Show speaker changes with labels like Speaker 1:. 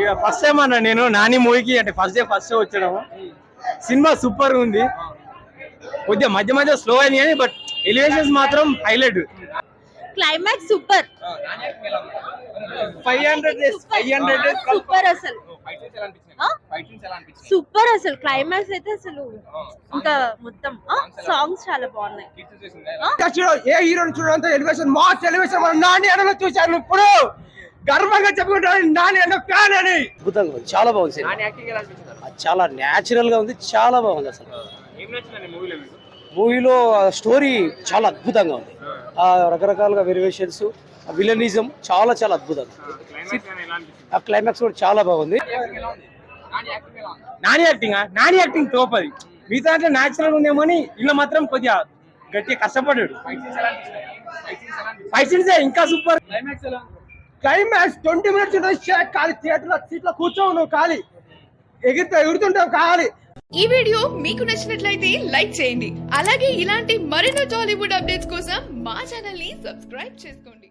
Speaker 1: ఇక first time అన్న నేను నాని మూవీకి అంటే ఫస్ట్ డే వచ్చాము. సినిమా సూపర్ ఉంది. కొద్దిగా మధ్య మధ్య స్లో అయింది కానీ బట్ ఎలివేషన్స్ మాత్రం హైలైట్.
Speaker 2: Climax super.
Speaker 1: 500
Speaker 2: సూపర్ అసలు. సూపర్ అసలు క్లైమాక్స్ అయితే అసలు ఇంకా మొత్తం సాంగ్స్ చాలా బాగున్నాయి.
Speaker 1: ఏ హీరోని చూడంత ఎలివేషన్ మాస్ ఎలివేషన్ మన నాని అన్నలో చూశాను. ఇప్పుడు గర్వంగా చెప్పుకుంటాను నాని అన్న ఫ్యాన్ అని.
Speaker 3: అద్భుతంగా ఉంది, చాలా బాగుంది. చాలా న్యాచురల్ గా ఉంది, చాలా బాగుంది. అసలు మూవీలో స్టోరీ చాలా అద్భుతంగా ఉంది. రకరకాలుగా వేరియేషన్స్, విలనిజం చాలా చాలా అద్భుతంగా. ఆ క్లైమాక్స్ కూడా చాలా బాగుంది. నాని యాక్టింగ్ తోపది. మిగతా అంటే న్యాచురల్ ఉందేమని ఇలా మాత్రం కొద్దిగా గట్టిగా కష్టపడ్డాడు. ఫైవ్ సీన్స్ ఇంకా సూపర్. క్లైమాక్స్ 20 మినిట్స్ ఖాళీ థియేటర్ సీట్లో కూర్చోవు, ఖాళీ ఎగురుతుంటావు ఖాళీ.
Speaker 4: ఈ వీడియో మీకు నచ్చినట్లయితే లైక్ చేయండి. అలాగే ఇలాంటి మరెన్నో టాలీవుడ్ అప్డేట్స్ కోసం మా ఛానల్ ని సబ్స్క్రైబ్ చేసుకోండి.